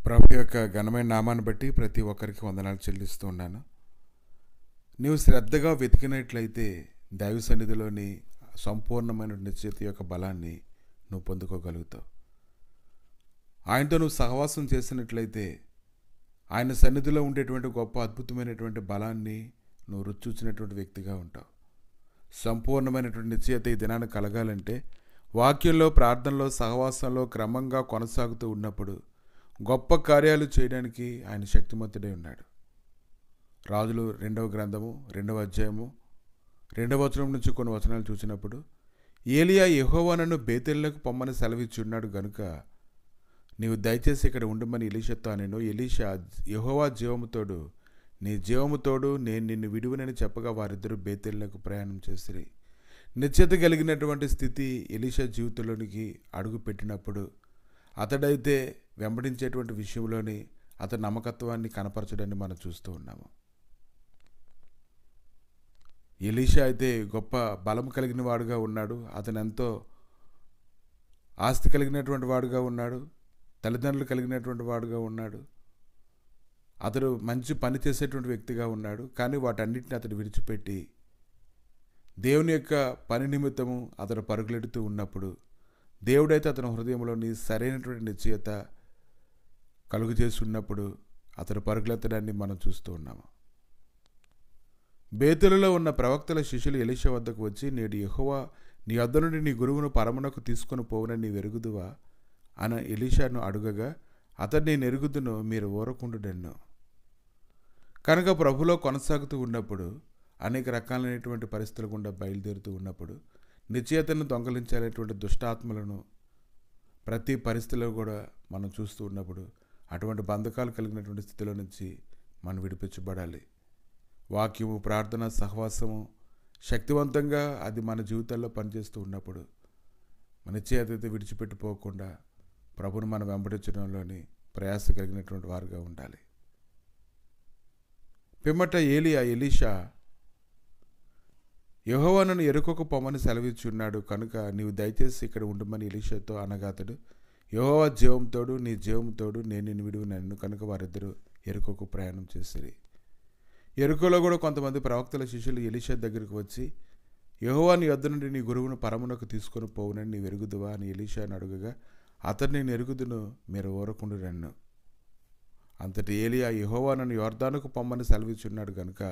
ప్రభు యొక్క ఘనమైన నామాన్ని బట్టి ప్రతి ఒక్కరికి వందనాలు చెల్లిస్తూ ఉన్నాను. నీవు శ్రద్ధగా వెతికినట్లయితే దైవ సన్నిధిలోని సంపూర్ణమైన నిశ్చిత యొక్క బలాన్ని నువ్వు పొందుకోగలుగుతావు. ఆయనతో నువ్వు సహవాసం చేసినట్లయితే ఆయన సన్నిధిలో ఉండేటువంటి గొప్ప అద్భుతమైనటువంటి బలాన్ని నువ్వు రుచి చూసినటువంటి వ్యక్తిగా ఉంటావు. సంపూర్ణమైనటువంటి నిశ్చయత ఈ దినాన్ని కలగాలంటే వాక్యంలో, ప్రార్థనలో, సహవాసంలో క్రమంగా కొనసాగుతూ ఉన్నప్పుడు గొప్ప కార్యాలు చేయడానికి ఆయన శక్తిమంతుడై ఉన్నాడు. రాజులు 2వ గ్రంథము 2వ అధ్యాయము 2వ వచనం నుంచి కొన్ని వచనాలు చూసినప్పుడు, ఏలియా యెహోవా నన్ను బేతేలునకు పొమ్మని సెలవిచ్చి ఉన్నాడు గనుక నీవు దయచేసి ఇక్కడ ఉండమని ఎలీషాతో అనెను. ఎలీషా, యెహోవా జీవముతోడు నీ జీవముతోడు నేను నిన్ను విడువనని చెప్పగా వారిద్దరూ బేతేలునకు ప్రయాణం చేసిరి. నిశ్చయత కలిగినటువంటి స్థితి ఎలీషా జీవితంలోనికి అడుగు పెట్టినప్పుడు అతడైతే వెంబడించేటువంటి విషయంలోని అతని నమ్మకత్వాన్ని కనపరచడాన్ని మనం చూస్తూ ఉన్నాము. ఎలీషా అయితే గొప్ప బలం కలిగిన వాడుగా ఉన్నాడు. అతను ఎంతో ఆస్తి కలిగినటువంటి వాడుగా ఉన్నాడు. తల్లిదండ్రులు కలిగినటువంటి వాడుగా ఉన్నాడు. అతడు మంచి పని చేసేటువంటి వ్యక్తిగా ఉన్నాడు. కానీ వాటన్నిటిని అతడు విడిచిపెట్టి దేవుని యొక్క పని నిమిత్తము అతడు పరుగులెడుతూ ఉన్నప్పుడు దేవుడైతే అతని హృదయంలోని సరైనటువంటి నిశ్చయత కలుగు చేసి ఉన్నప్పుడు అతడు పరుగులెత్తడాన్ని మనం చూస్తూ ఉన్నాము. బేతేలులో ఉన్న ప్రవక్తల శిష్యులు ఎలీషా వద్దకు వచ్చి, నేడు యెహోవా నీ వద్ద నుండి నీ గురువును పరమునకు తీసుకొని పోవునని నీవు ఎరుగుదువా అని ఎలీషాను అడుగగా, అతడు నేను ఎరుగుదును, మీరు ఊరకుండుడెన్ను. కనుక ప్రభులో కొనసాగుతూ ఉన్నప్పుడు అనేక రకాలైనటువంటి పరిస్థితుల గుండా బయలుదేరుతూ ఉన్నప్పుడు నిశ్చయతను దొంగలించాలనేటువంటి దుష్టాత్మలను ప్రతి పరిస్థితిలో కూడా మనం చూస్తూ ఉన్నప్పుడు అటువంటి బంధకాలు కలిగినటువంటి స్థితిలో నుంచి మనం విడిపించబడాలి. వాక్యము, ప్రార్థన, సహవాసము శక్తివంతంగా అది మన జీవితాల్లో పనిచేస్తూ ఉన్నప్పుడు మన నిశ్చయత విడిచిపెట్టిపోకుండా ప్రభుని మనం వెంబడించడంలోని ప్రయాస కలిగినటువంటి వారుగా ఉండాలి. పిమ్మట ఎలీషా, యెహోవా నన్ను యెరికోకు పొమ్మని సెలవిచ్చి ఉన్నాడు కనుక నీవు దయచేసి ఇక్కడ ఉండమని ఎలీషాతో అనగా అతడు, యెహోవా జీవంతోడు నీ జీవంతోడు నేను నిన్ను విడువనెను. కనుక వారిద్దరూ యెరికోకు ప్రయాణం చేసిరి. యెరికోలో కూడా కొంతమంది ప్రవక్తల శిష్యులు ఎలీషా దగ్గరికి వచ్చి, యెహోవా నీ వద్ద నుండి నీ గురువును పరమునకు తీసుకొని పోవునని నీవు ఎరుగుదువా అని ఎలీషాను అడుగగా, అతడు నేను ఎరుగుదును, మీరు ఊరకుండురన్ను. అంతటి ఏలియా, యెహోవా నన్ను యొర్దానుకు పొమ్మని సెలవిచ్చున్నాడు కనుక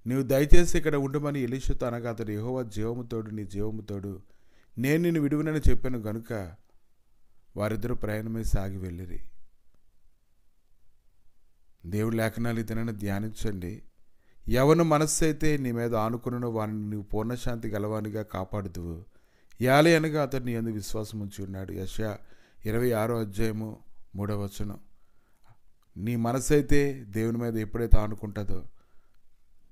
నీవు దయచేసి ఇక్కడ ఉండమని ఎలీషాతో అనగా అతడు, యెహోవా జీవముతోడు నీ జీవముతోడు నేను నిన్ను విడువనని చెప్పాను గనుక వారిద్దరూ ప్రయాణమై సాగి వెళ్ళిరి. దేవుడి లేఖనాలు ఇతనని ధ్యానించండి. ఎవను మనస్సు అయితే నీ మీద ఆనుకున్నను వారిని నీవు పూర్ణశాంతి గలవానిగా కాపాడుదువు. యాలే అనగా అతడు నీ యందు విశ్వాసం ఉంచి ఉన్నాడు. యెషయా 26వ అధ్యాయము 3వ వచనం. నీ మనస్సు అయితే దేవుని మీద ఎప్పుడైతే ఆనుకుంటుందో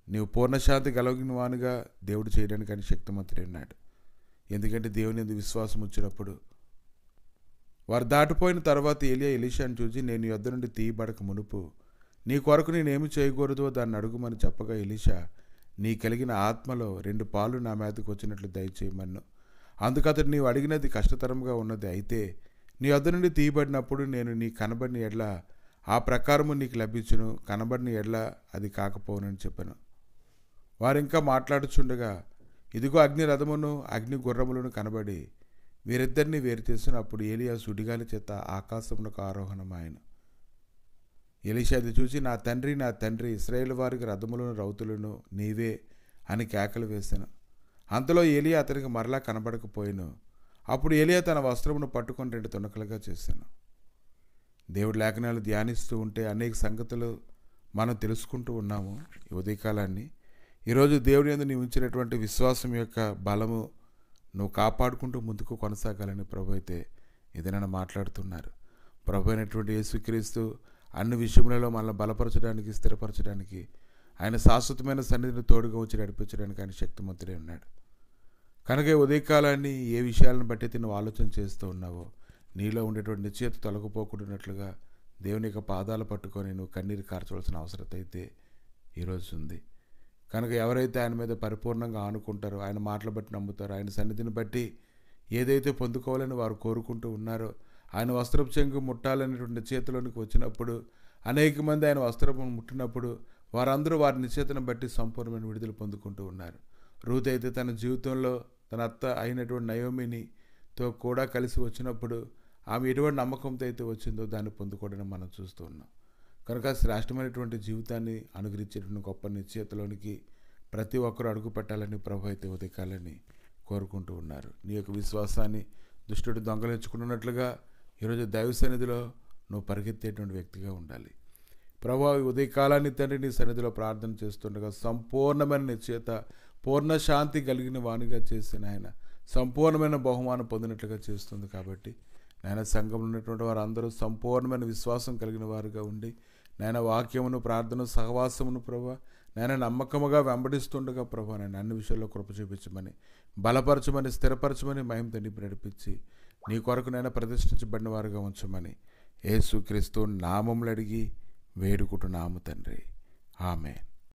నీవు పూర్ణశాంతి కలిగిన వానిగా దేవుడు చేయడానికి అని శక్తిమంతుడై ఉన్నాడు. ఎందుకంటే దేవుని యందు విశ్వాసం వచ్చినప్పుడు వారు దాటిపోయిన తర్వాత ఏలియా ఎలీషాను చూసి, నేను నీ వద్ద నుండి తీయబడక మునుపు నీ కొరకు నేనేమి చేయకూడదో దాన్ని అడుగుమని చెప్పగా ఎలీషా, నీ కలిగిన ఆత్మలో 2 పాలు నా మీదకు వచ్చినట్లు దయచేయమన్ను. అందుకు అతడు, నీవు అడిగినది కష్టతరంగా ఉన్నది. అయితే నీ వద్ద నుండి తీయబడినప్పుడు నేను నీ కనబడిన ఎడ్ల ఆ ప్రకారము నీకు లభించును, కనబడిన ఎడ్ల అది కాకపోనని చెప్పాను. వారు ఇంకా మాట్లాడుచుండగా ఇదిగో అగ్ని రథమును అగ్ని గుర్రములను కనబడి వీరిద్దరిని వేరు చేసిన. అప్పుడు ఏలియా సుడిగాలి చేత ఆకాశమునకు ఆరోహణమాయను. ఎలీషా అది చూసి, నా తండ్రి, నా తండ్రి, ఇశ్రాయేలు వారికి రథములను రౌతులను నీవే అని కేకలు వేశాను. అంతలో ఏలియా అతనికి మరలా కనబడకపోయాను. అప్పుడు ఏలియా తన వస్త్రమును పట్టుకొని 2 తునకలుగా చేశాను. దేవుడి లేఖనాలు ధ్యానిస్తూ ఉంటే అనేక సంగతులు మనం తెలుసుకుంటూ ఉన్నాము. ఈ ఉదయకాలాన్ని ఈరోజు దేవుడి యందు నీవు ఉంచినటువంటి విశ్వాసం యొక్క బలము నువ్వు కాపాడుకుంటూ ముందుకు కొనసాగాలని ప్రభు అయితే ఏదైనా మాట్లాడుతున్నారు. ప్రభు అయినటువంటి యేసుక్రీస్తు అన్ని విషయములలో మనల్ని బలపరచడానికి, స్థిరపరచడానికి, ఆయన శాశ్వతమైన సన్నిధిని తోడుగా వచ్చి నడిపించడానికి ఆయన శక్తిమంతుడై ఉన్నాడు. కనుక ఈ ఉదయకాలాన్ని ఏ విషయాలను బట్టి నువ్వు ఆలోచన చేస్తూ ఉన్నావో నీలో ఉండేటువంటి నిశ్చయత తొలగిపోకుండానట్లుగా దేవుని యొక్క పాదాలు పట్టుకొని నువ్వు కన్నీరు కార్చవలసిన అవసరం అయితే ఈరోజు ఉంది. కనుక ఎవరైతే ఆయన మీద పరిపూర్ణంగా ఆనుకుంటారో, ఆయన మాటలు బట్టి నమ్ముతారో, ఆయన సన్నిధిని బట్టి ఏదైతే పొందుకోవాలని వారు కోరుకుంటూ ఉన్నారో ఆయన వస్త్రపు చెంగు ముట్టాలనేటువంటి నిశ్చయితలోనికి వచ్చినప్పుడు, అనేక మంది ఆయన వస్త్రపు ముట్టినప్పుడు వారందరూ వారి నిశ్చయితను బట్టి సంపూర్ణమైన విడుదల పొందుకుంటూ ఉన్నారు. రూత్ అయితే తన జీవితంలో తన అత్త అయినటువంటి నయోమినితో కూడా కలిసి వచ్చినప్పుడు ఆమె ఎటువంటి నమ్మకంతో అయితే వచ్చిందో దాన్ని పొందుకోవడానికి మనం చూస్తూ ఉన్నాం. కనుక శ్రేష్టమైనటువంటి జీవితాన్ని అనుగ్రహించేటువంటి గొప్ప నిశ్చయితలోనికి ప్రతి ఒక్కరూ అడుగు పెట్టాలని ప్రభు అయితే ఉదయకాలని కోరుకుంటూ ఉన్నారు. నీ యొక్క విశ్వాసాన్ని దుష్టుడు దొంగలించుకున్నట్లుగా ఈరోజు దైవ సన్నిధిలో నువ్వు పరిగెత్తేటువంటి వ్యక్తిగా ఉండాలి. ప్రభు ఉదయకాలాన్ని తండ్రి నీ సన్నిధిలో ప్రార్థన చేస్తుండగా సంపూర్ణమైన నిశ్చయత, పూర్ణ శాంతి కలిగిన వానిగా చేసిన ఆయన సంపూర్ణమైన బహుమానం పొందినట్లుగా చేస్తుంది. కాబట్టి నాయన సంఘంలో ఉన్నటువంటి వారందరూ సంపూర్ణమైన విశ్వాసం కలిగిన వారుగా ఉండి నాయన వాక్యమును, ప్రార్థన, సహవాసమును ప్రభా నాయన నమ్మకముగా వెంబడిస్తుండగా ప్రభా నేను అన్ని విషయాల్లో కృప చూపించమని, బలపరచమని, స్థిరపరచమని, మహిమతో నింపి నడిపించి నీ కొరకు నైనా ప్రతిష్ఠించబడిన వారుగా ఉంచమని యేసుక్రీస్తు నామములు అడిగి వేడుకుంటున్నాము తండ్రి. ఆమేన్.